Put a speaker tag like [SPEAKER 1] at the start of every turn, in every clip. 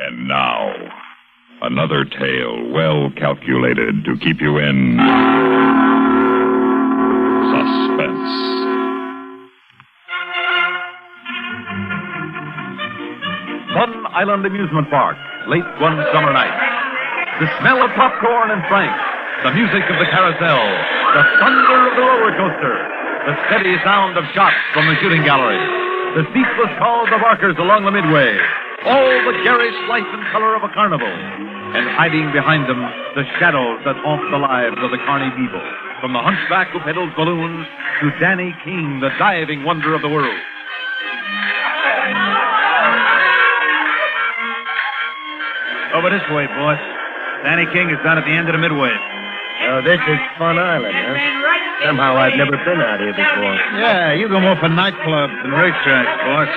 [SPEAKER 1] And now, another tale well calculated to keep you in suspense.
[SPEAKER 2] Fun Island Amusement Park, late one summer night. The smell of popcorn and franks, the music of the carousel, the thunder of the roller coaster, the steady sound of shots from the shooting gallery, the ceaseless call of the barkers along the midway, all the garish life and color of a carnival, and hiding behind them the shadows that haunt the lives of the Carney people, from the hunchback who peddles balloons to Danny King, the diving wonder of the world.
[SPEAKER 3] Over this way, boss. Danny King is down at the end of the midway.
[SPEAKER 4] Oh, this is Fun Island, huh? Somehow I've never been out here before.
[SPEAKER 3] Yeah, you go more for nightclubs and racetracks, boss.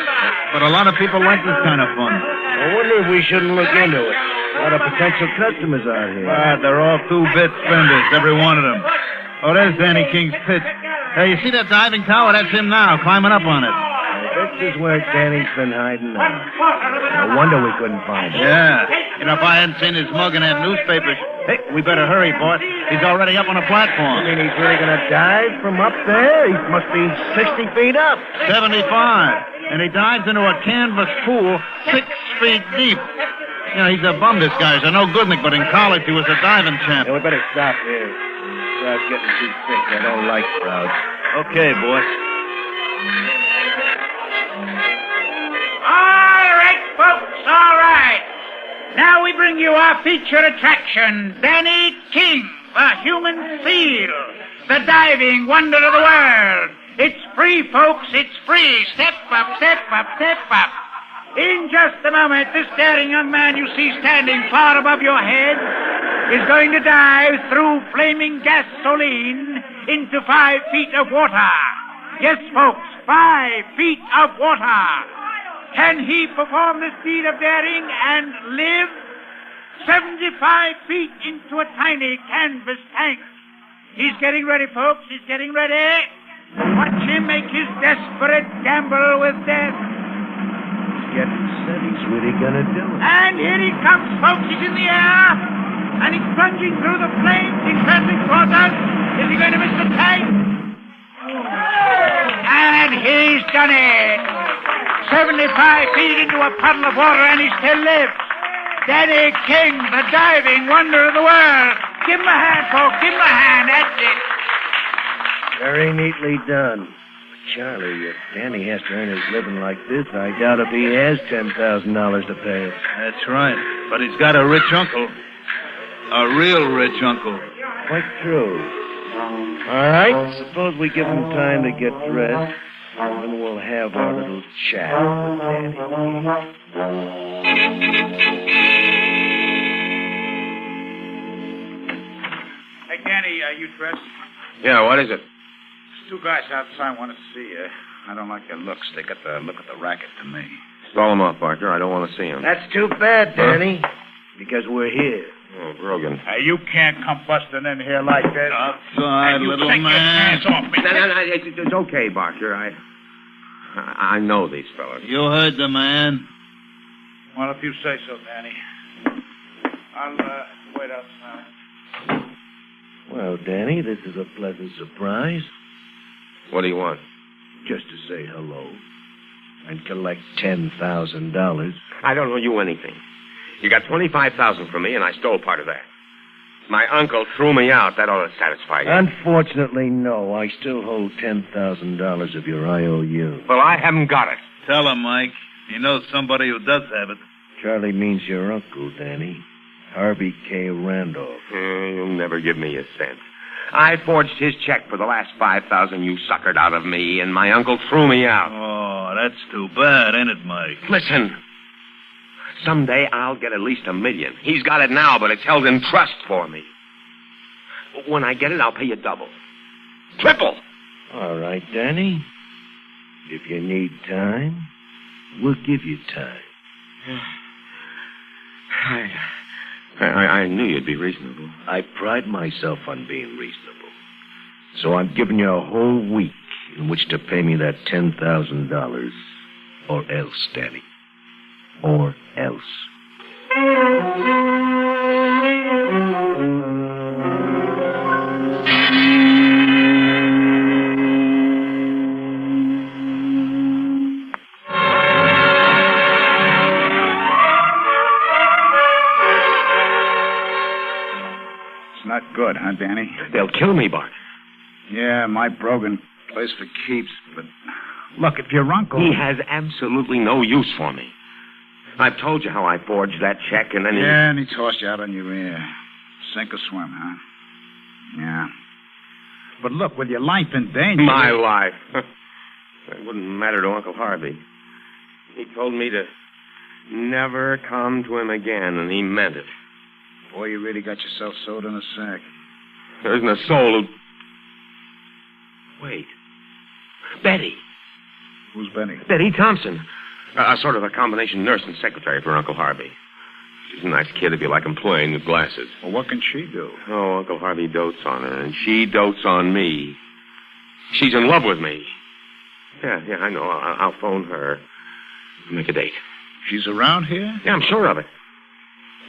[SPEAKER 3] But a lot of people like this kind of fun.
[SPEAKER 4] I wonder if we shouldn't look into it. A lot of potential customers out here.
[SPEAKER 3] But they're all two-bit spenders, every one of them. Oh, there's Danny King's pit. Hey, you see that diving tower? That's him now, climbing up on it.
[SPEAKER 4] This is where Danny's been hiding out. No wonder we couldn't find him.
[SPEAKER 3] Yeah. You know, if I hadn't seen his mug in that newspaper... Hey, we better hurry, boss. He's already up on the platform.
[SPEAKER 4] You mean he's really going to dive from up there? He must be 60 feet up.
[SPEAKER 3] 75. And he dives into a canvas pool 6 feet deep. You know, he's a bum, this guy. He's a no-goodnik, but in college he was a diving champ.
[SPEAKER 4] Yeah, we better stop here. The crowd's getting too thick. I don't like crowds.
[SPEAKER 3] Okay, boss.
[SPEAKER 5] All right, folks, all right. Now we bring you our feature attraction, Danny King, the human seal, the diving wonder of the world. It's free, folks, it's free. Step up, step up, step up. In just a moment, this daring young man you see standing far above your head is going to dive through flaming gasoline into 5 feet of water. Yes, folks, 5 feet of water. Can he perform this deed of daring and live 75 feet into a tiny canvas tank? He's getting ready, folks. He's getting ready. Watch him make his desperate gamble with death.
[SPEAKER 4] He's getting set. He's really going to do it.
[SPEAKER 5] And here he comes, folks. He's in the air. And he's plunging through the flames. He's turning towards us. Is he going to miss the tank? And he's done it. 75 feet into a puddle of water, and he still lives. Danny King, the diving wonder of the world. Give him a hand, folks. Give him a hand. That's it.
[SPEAKER 4] Very neatly done. Charlie, if Danny has to earn his living like this, I doubt if he has $10,000 to pay us.
[SPEAKER 3] That's right. But he's got a rich uncle. A real rich uncle.
[SPEAKER 4] Quite true. All right, suppose we give him time to get dressed, and then we'll have our little chat with Danny.
[SPEAKER 5] Hey, Danny, you dressed?
[SPEAKER 6] Yeah, what is it?
[SPEAKER 5] There's 2 guys outside want to see you. I don't like their looks. They got the look of the racket to me.
[SPEAKER 6] Stall them off, Barker. I don't want to see him.
[SPEAKER 4] That's too bad, Danny, because we're here.
[SPEAKER 6] Oh, Brogan.
[SPEAKER 5] You can't come busting in here like this.
[SPEAKER 3] Outside, little
[SPEAKER 5] take
[SPEAKER 3] man.
[SPEAKER 5] your hands off me.
[SPEAKER 6] No, it's okay, Barker. I know these fellas.
[SPEAKER 3] You heard the man.
[SPEAKER 5] Well, if you say so, Danny. I'll wait outside.
[SPEAKER 4] Well, Danny, this is a pleasant surprise.
[SPEAKER 6] What do you want?
[SPEAKER 4] Just to say hello and collect $10,000.
[SPEAKER 6] I don't owe you anything. You got $25,000 from me, and I stole part of that. My uncle threw me out. That ought to satisfy you.
[SPEAKER 4] Unfortunately, no. I still hold $10,000 of your IOU.
[SPEAKER 6] Well, I haven't got it.
[SPEAKER 3] Tell him, Mike. He knows somebody who does have it.
[SPEAKER 4] Charlie means your uncle, Danny. Harvey K. Randolph.
[SPEAKER 6] You'll never give me a cent. I forged his check for the last $5,000 you suckered out of me, and my uncle threw me out.
[SPEAKER 3] Oh, that's too bad, ain't it, Mike?
[SPEAKER 6] Listen. Someday I'll get at least $1 million. He's got it now, but it's held in trust for me. When I get it, I'll pay you double. Triple.
[SPEAKER 4] All right, Danny. If you need time, we'll give you time.
[SPEAKER 6] I knew you'd be reasonable.
[SPEAKER 4] I pride myself on being reasonable. So I'm giving you a whole week in which to pay me that $10,000. Or else, Danny. Or else.
[SPEAKER 3] Not good, huh, Danny?
[SPEAKER 6] They'll kill me, Bart.
[SPEAKER 3] Yeah, my Brogan plays for keeps, but look, if your uncle...
[SPEAKER 6] He has absolutely no use for me. I've told you how I forged that check, and then
[SPEAKER 3] Yeah, and he tossed you out on your ear. Sink or swim, huh? Yeah. But look, with your life in danger...
[SPEAKER 6] My life. That wouldn't matter to Uncle Harvey. He told me to never come to him again, and he meant it.
[SPEAKER 3] Boy, you really got yourself sewed in a sack.
[SPEAKER 6] There isn't a soul who... Wait. Betty.
[SPEAKER 3] Who's Benny?
[SPEAKER 6] Betty Thompson. A sort of a combination nurse and secretary for Uncle Harvey. She's a nice kid if you like employing with glasses.
[SPEAKER 3] Well, what can she do?
[SPEAKER 6] Oh, Uncle Harvey dotes on her, and she dotes on me. She's in love with me. Yeah, I know. I'll phone her. Make a date.
[SPEAKER 3] She's around here?
[SPEAKER 6] Yeah, I'm sure of it.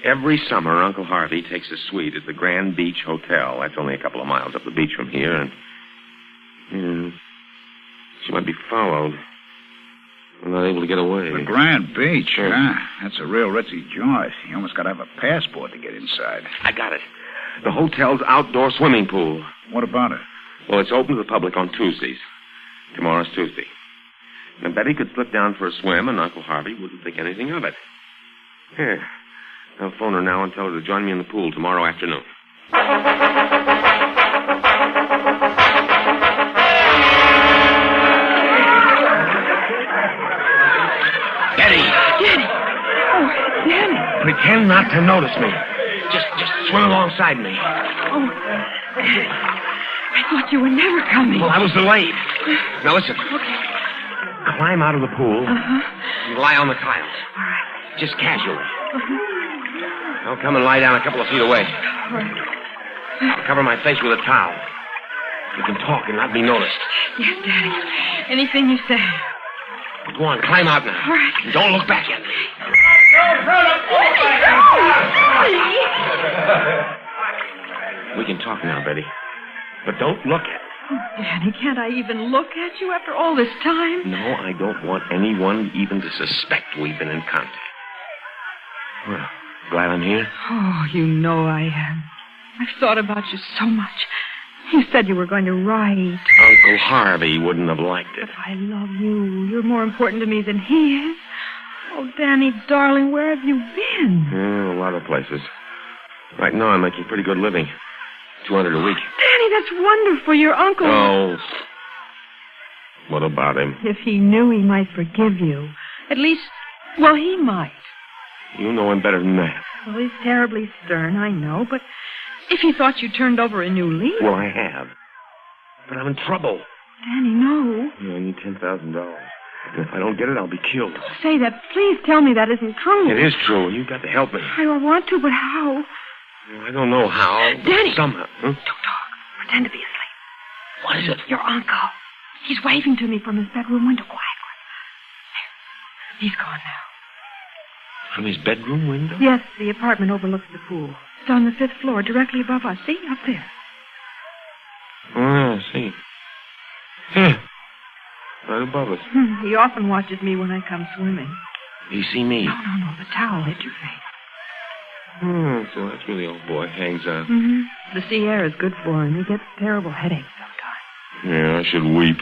[SPEAKER 6] Every summer, Uncle Harvey takes a suite at the Grand Beach Hotel. That's only a couple of miles up the beach from here, and... she might be followed. I'm not able to get away.
[SPEAKER 3] The Grand Beach, huh? That's a real ritzy joint. You almost got to have a passport to get inside.
[SPEAKER 6] I got it. The hotel's outdoor swimming pool.
[SPEAKER 3] What about it?
[SPEAKER 6] Well, it's open to the public on Tuesdays. Tomorrow's Tuesday. And Betty could slip down for a swim, and Uncle Harvey wouldn't think anything of it. Here. I'll phone her now and tell her to join me in the pool tomorrow afternoon. Betty!
[SPEAKER 7] Danny! Oh, Danny!
[SPEAKER 6] Pretend not to notice me. Just swim alongside me.
[SPEAKER 7] Oh, Danny. I thought you were never coming.
[SPEAKER 6] Well, I was delayed. Now listen.
[SPEAKER 7] Okay.
[SPEAKER 6] Climb out of the pool and lie on the tiles.
[SPEAKER 7] All right.
[SPEAKER 6] Just casually. I'll come and lie down a couple of feet away.
[SPEAKER 7] All right.
[SPEAKER 6] I'll cover my face with a towel. You can talk and not be noticed.
[SPEAKER 7] Yes, Daddy. Anything you say.
[SPEAKER 6] Go on, climb out now.
[SPEAKER 7] All right.
[SPEAKER 6] And don't look back at me. We can talk now, Betty. But don't look at me.
[SPEAKER 7] Oh, Danny, can't I even look at you after all this time?
[SPEAKER 6] No, I don't want anyone even to suspect we've been in contact. Well, glad I'm here?
[SPEAKER 7] Oh, you know I am. I've thought about you so much. You said you were going to write.
[SPEAKER 6] Uncle Harvey wouldn't have liked it.
[SPEAKER 7] But I love you. You're more important to me than he is. Oh, Danny, darling, where have you been?
[SPEAKER 6] A lot of places. Right now, I'm making pretty good living. $200 a week.
[SPEAKER 7] Danny, that's wonderful. Your uncle...
[SPEAKER 6] Oh. What about him?
[SPEAKER 7] If he knew, he might forgive you. At least, well, he might.
[SPEAKER 6] You know him better than that.
[SPEAKER 7] Well, he's terribly stern, I know, but if he thought you turned over a new leaf...
[SPEAKER 6] Well, I have. But I'm in trouble.
[SPEAKER 7] Danny, no.
[SPEAKER 6] I need $10,000. And if I don't get it, I'll be killed.
[SPEAKER 7] Say that. Please tell me that isn't true.
[SPEAKER 6] It is true. You've got to help me.
[SPEAKER 7] I want to, but how?
[SPEAKER 6] I don't know how.
[SPEAKER 7] Danny!
[SPEAKER 6] Somehow. Huh?
[SPEAKER 7] Don't talk. Pretend to be asleep.
[SPEAKER 6] What is it?
[SPEAKER 7] Your uncle. He's waving to me from his bedroom window quietly. There. He's gone now.
[SPEAKER 6] From his bedroom window?
[SPEAKER 7] Yes, the apartment overlooks the pool. It's on the 5th floor, directly above us. See? Up there.
[SPEAKER 6] Oh, I see. Yeah. Right above us.
[SPEAKER 7] He often watches me when I come swimming.
[SPEAKER 6] Do you see me?
[SPEAKER 7] No. The towel hit your face.
[SPEAKER 6] So that's where the old boy hangs out.
[SPEAKER 7] The sea air is good for him. He gets terrible headaches sometimes.
[SPEAKER 6] Yeah, I should weep.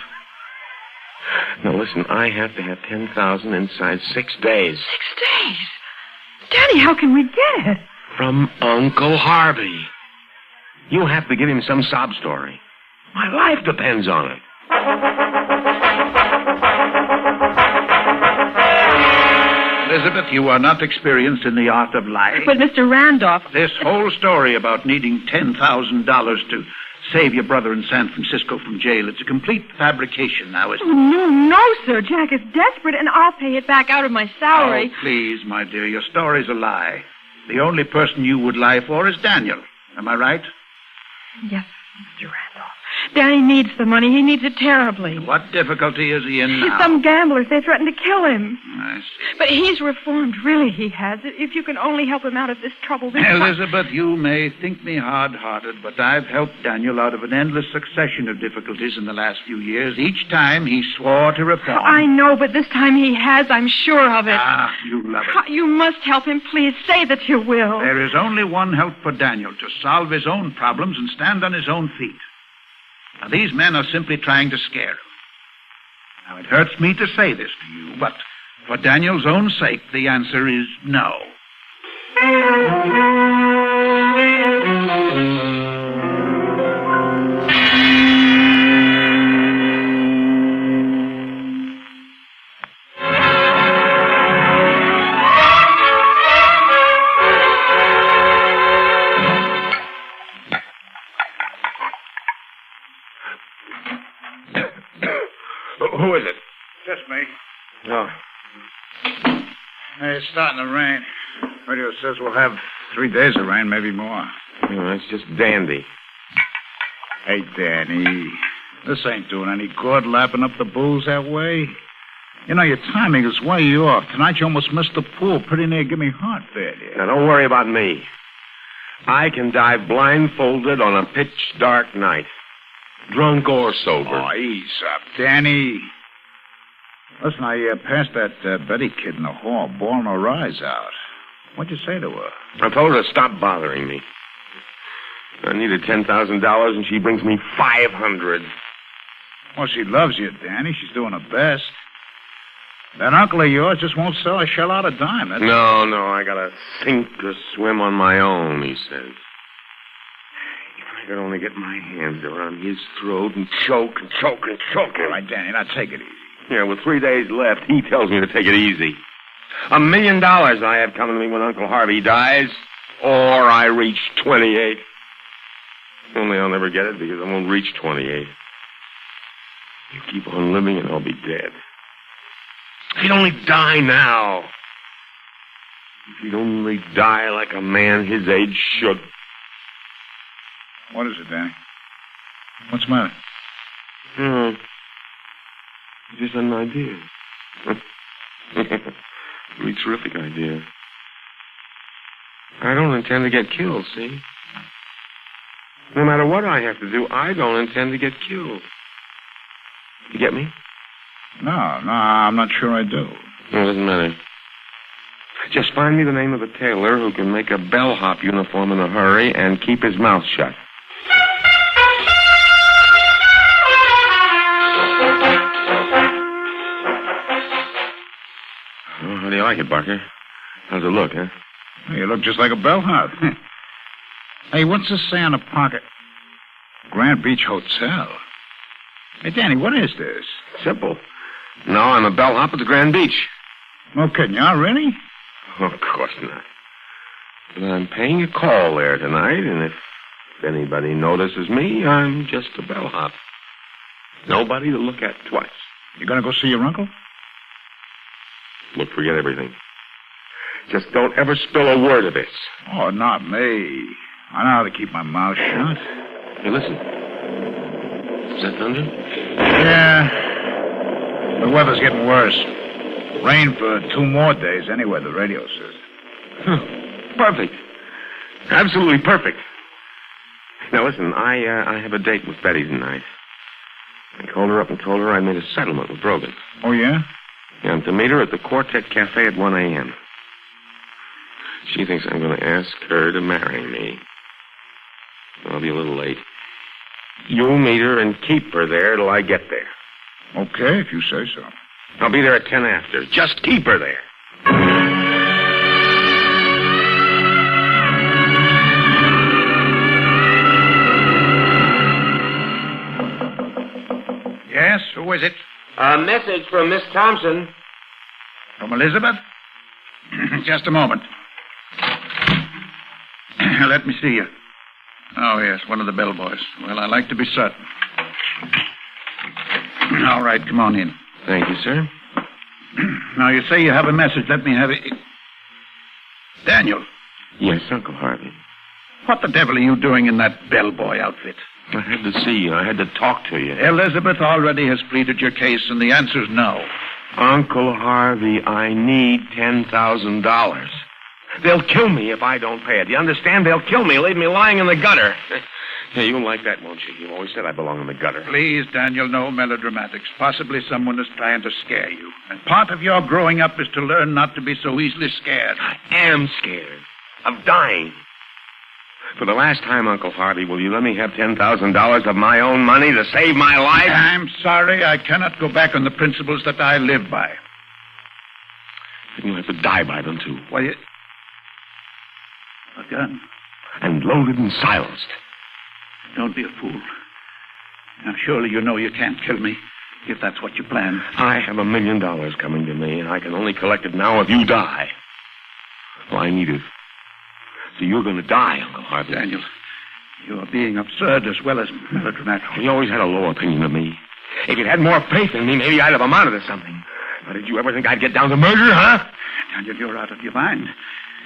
[SPEAKER 6] Now, listen, I have to have $10,000 inside 6 days.
[SPEAKER 7] 6 days? Danny, how can we get it?
[SPEAKER 6] From Uncle Harvey. You have to give him some sob story. My life depends on it.
[SPEAKER 3] Elizabeth, you are not experienced in the art of lying.
[SPEAKER 7] But, Mr. Randolph...
[SPEAKER 3] This whole story about needing $10,000 to save your brother in San Francisco from jail, it's a complete fabrication now, isn't it?
[SPEAKER 7] No, sir. Jack is desperate, and I'll pay it back out of my salary.
[SPEAKER 3] Oh, please, my dear, your story's a lie. The only person you would lie for is Daniel. Am I right?
[SPEAKER 7] Yes, Mr. Randolph. Danny needs the money. He needs it terribly.
[SPEAKER 3] What difficulty is he in
[SPEAKER 7] He's
[SPEAKER 3] now?
[SPEAKER 7] some gamblers. They threatened to kill him.
[SPEAKER 3] I see.
[SPEAKER 7] But he's reformed. Really, he has. If you can only help him out of this trouble. This time.
[SPEAKER 3] Elizabeth, you may think me hard-hearted, but I've helped Daniel out of an endless succession of difficulties in the last few years. Each time he swore to reform.
[SPEAKER 7] I know, but this time he has. I'm sure of it.
[SPEAKER 3] Ah, you love it.
[SPEAKER 7] You must help him. Please say that you will.
[SPEAKER 3] There is only one help for Daniel, to solve his own problems and stand on his own feet. Now, these men are simply trying to scare him. Now, it hurts me to say this to you, but for Daniel's own sake, the answer is no.
[SPEAKER 6] Who is it?
[SPEAKER 3] Just me.
[SPEAKER 6] Oh.
[SPEAKER 3] Hey, it's starting to rain. Radio says we'll have 3 days of rain, maybe more.
[SPEAKER 6] That's just dandy.
[SPEAKER 3] Hey, Danny, this ain't doing any good, lapping up the booze that way. You know, your timing is way off. Tonight you almost missed the pool. Pretty near give me heart failure.
[SPEAKER 6] Now, don't worry about me. I can dive blindfolded on a pitch-dark night. Drunk or sober.
[SPEAKER 3] Oh, ease up, Danny. Listen, I passed that Betty kid in the hall, bawling her eyes out. What'd you say to her?
[SPEAKER 6] I told her to stop bothering me. I needed $10,000, and she brings me $500.
[SPEAKER 3] Well, she loves you, Danny. She's doing her best. That uncle of yours just won't sell a shell out of dime. That's...
[SPEAKER 6] No, I gotta sink or swim on my own, he says. If I could only get my hands around his throat and choke and choke and choke him.
[SPEAKER 3] All right, Danny, now take it easy.
[SPEAKER 6] Yeah, with 3 days left, he tells me to take it easy. $1 million I have coming to me when Uncle Harvey dies, or I reach 28. Only I'll never get it because I won't reach 28. You keep on living and I'll be dead. If he'd only die now. If he'd only die like a man his age should.
[SPEAKER 3] What is it, Danny? What's the matter?
[SPEAKER 6] Just an idea. Really terrific idea. I don't intend to get killed, see? No matter what I have to do, I don't intend to get killed. You get me?
[SPEAKER 3] No, I'm not sure I do.
[SPEAKER 6] No, it doesn't matter. Just find me the name of a tailor who can make a bellhop uniform in a hurry and keep his mouth shut. Oh, how do you like it, Barker? How's it look, huh?
[SPEAKER 3] Well, you look just like a bellhop. Hey, what's this say on the pocket? Grand Beach Hotel. Hey, Danny, what is this?
[SPEAKER 6] Simple. No, I'm a bellhop at the Grand Beach.
[SPEAKER 3] No kidding, you are, really?
[SPEAKER 6] Of course not. But I'm paying a call there tonight, and if anybody notices me, I'm just a bellhop. Nobody to look at twice.
[SPEAKER 3] You gonna go see your uncle?
[SPEAKER 6] Look, forget everything. Just don't ever spill a word of this.
[SPEAKER 3] Oh, not me. I know how to keep my mouth shut.
[SPEAKER 6] Hey, listen. Is that thunder?
[SPEAKER 3] Yeah. The weather's getting worse. Rain for 2 more days anyway, the radio says.
[SPEAKER 6] Perfect. Absolutely perfect. Now, listen, I have a date with Betty tonight. I called her up and told her I made a settlement with Brogan.
[SPEAKER 3] Oh, yeah?
[SPEAKER 6] Yeah, I'm to meet her at the Quartet Cafe at 1 a.m. She thinks I'm going to ask her to marry me. I'll be a little late. You'll meet her and keep her there till I get there.
[SPEAKER 3] Okay, if you say so.
[SPEAKER 6] I'll be there at 10 after. Just keep her there.
[SPEAKER 3] Yes, who is it?
[SPEAKER 8] A message from Miss Thompson.
[SPEAKER 3] From Elizabeth? Just a moment. Let me see you. Oh, yes, one of the bellboys. Well, I like to be certain. All right, come on in.
[SPEAKER 6] Thank you, sir.
[SPEAKER 3] Now, you say you have a message. Let me have it. Daniel.
[SPEAKER 6] Yes, Uncle Harvey.
[SPEAKER 3] What the devil are you doing in that bellboy outfit?
[SPEAKER 6] I had to see you. I had to talk to you.
[SPEAKER 3] Elizabeth already has pleaded your case, and the answer's no.
[SPEAKER 6] Uncle Harvey, I need $10,000. They'll kill me if I don't pay it. You understand? They'll kill me, leave me lying in the gutter. Yeah, you'll like that, won't you? You always said I belong in the gutter.
[SPEAKER 3] Please, Daniel, no melodramatics. Possibly someone is trying to scare you. And part of your growing up is to learn not to be so easily scared.
[SPEAKER 6] I am scared of dying. For the last time, Uncle Harvey, will you let me have $10,000 of my own money to save my life?
[SPEAKER 3] I'm sorry. I cannot go back on the principles that I live by.
[SPEAKER 6] You'll have to die by them, too.
[SPEAKER 3] Why, a gun.
[SPEAKER 6] And loaded and silenced.
[SPEAKER 3] Don't be a fool. Now, surely you know you can't kill me, if that's what you plan.
[SPEAKER 6] I have $1 million coming to me, and I can only collect it now if you die. Well, I need it. So you're going to die, Uncle Harvey.
[SPEAKER 3] Daniel, you are being absurd as well as melodramatic.
[SPEAKER 6] You always had a low opinion of me. If you'd had more faith in me, maybe I'd have amounted to something. But did you ever think I'd get down to murder, huh?
[SPEAKER 3] Daniel, you're out of your mind.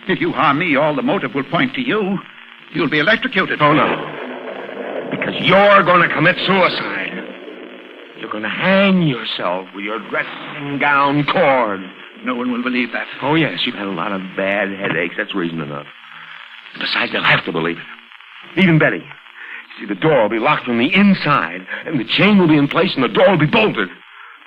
[SPEAKER 3] If you harm me, all the motive will point to you. You'll be electrocuted.
[SPEAKER 6] Oh, no. Because you're going to commit suicide. You're going to hang yourself with your dressing gown cord.
[SPEAKER 3] No one will believe that.
[SPEAKER 6] Oh, yes, you've had a lot of bad headaches. That's reason enough. Besides, they'll have to believe it. Even Betty. See, the door will be locked from the inside, and the chain will be in place, and the door will be bolted,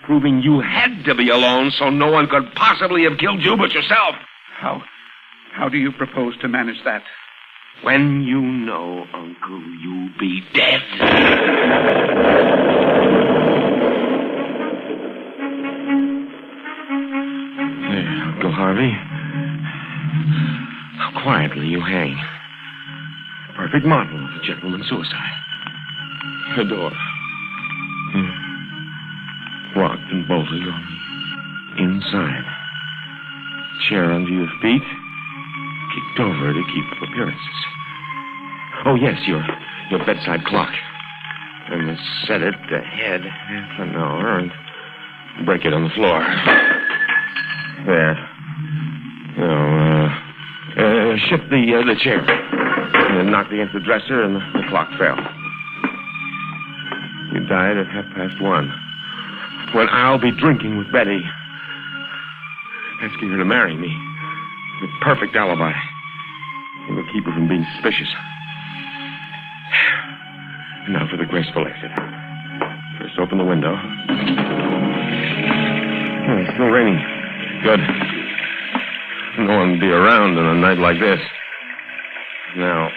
[SPEAKER 6] proving you had to be alone so no one could possibly have killed you but yourself.
[SPEAKER 3] How do you propose to manage that?
[SPEAKER 6] When you know, Uncle, you'll be dead. There, Uncle Harvey. How quietly you hang. Perfect model of a gentleman's suicide. The door. Locked and bolted on the inside. Chair under your feet. Kicked over to keep appearances. Oh, yes, your bedside clock. I must set it ahead half an hour and break it on the floor. There. Now, shift the chair. And knocked against the dresser and the clock fell. You died at 1:30. When I'll be drinking with Betty. Asking her to marry me. With perfect alibi. It will keep her from being suspicious. And now for the graceful exit. First open the window. Oh, it's still raining. Good. No one will be around on a night like this. Now,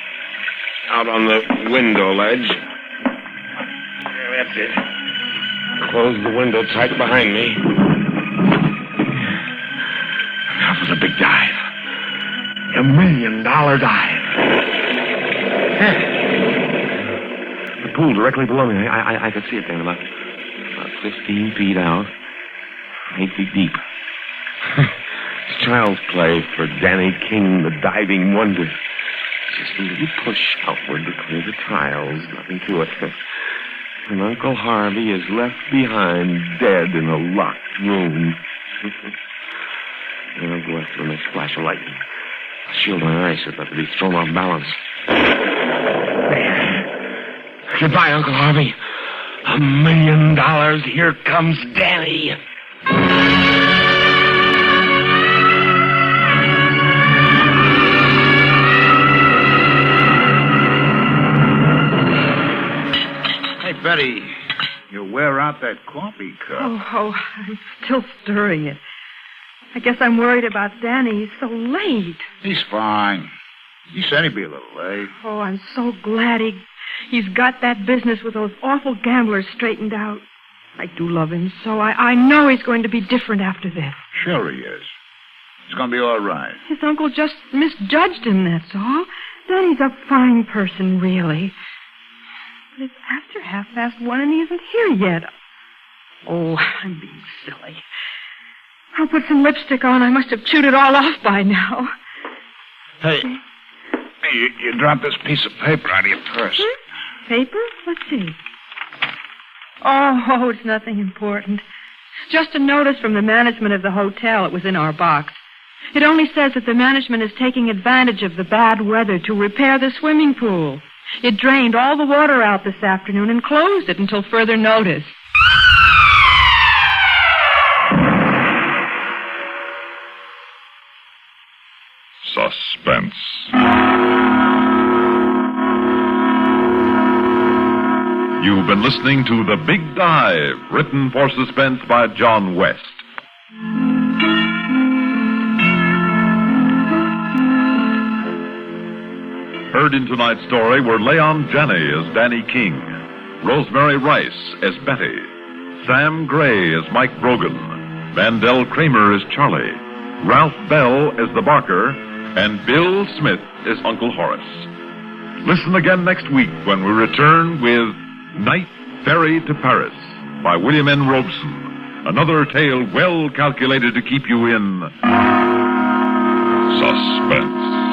[SPEAKER 6] out on the window ledge. There, that's it. Close the window tight behind me. Now for the big dive. $1 million dive. The pool directly below me. I could see it then, about 15 feet out, 8 feet deep. It's child's play for Danny King, the diving wonder. Just a little push outward to clear the tiles. Nothing to it. And Uncle Harvey is left behind, dead in a locked room. And I'll go after the next flash of lightning. I'll shield my eyes so that he's thrown off balance. There. Goodbye, Uncle Harvey. $1 million. Here comes Danny.
[SPEAKER 3] Hey, Betty, you wear out that coffee cup.
[SPEAKER 7] Oh, I'm still stirring it. I guess I'm worried about Danny. He's so late.
[SPEAKER 3] He's fine. He said he'd be a little late.
[SPEAKER 7] Oh, I'm so glad he's got that business with those awful gamblers straightened out. I do love him so. I know he's going to be different after this.
[SPEAKER 3] Sure he is. He's going to be all right.
[SPEAKER 7] His uncle just misjudged him, that's all. Danny's a fine person, really. But it's after 1:30 and he isn't here yet. Oh, I'm being silly. I'll put some lipstick on. I must have chewed it all off by now.
[SPEAKER 3] Hey, you dropped this piece of paper out of your purse.
[SPEAKER 7] Paper? Let's see. Oh, it's nothing important. Just a notice from the management of the hotel. It was in our box. It only says that the management is taking advantage of the bad weather to repair the swimming pool. It drained all the water out this afternoon and closed it until further notice.
[SPEAKER 1] Suspense. You've been listening to The Big Dive, written for Suspense by John West. Heard in tonight's story were Leon Janney as Danny King, Rosemary Rice as Betty, Sam Gray as Mike Brogan, Mandel Kramer as Charlie, Ralph Bell as the Barker, and Bill Smith as Uncle Horace. Listen again next week when we return with Night Ferry to Paris by William N. Robeson. Another tale well calculated to keep you in suspense.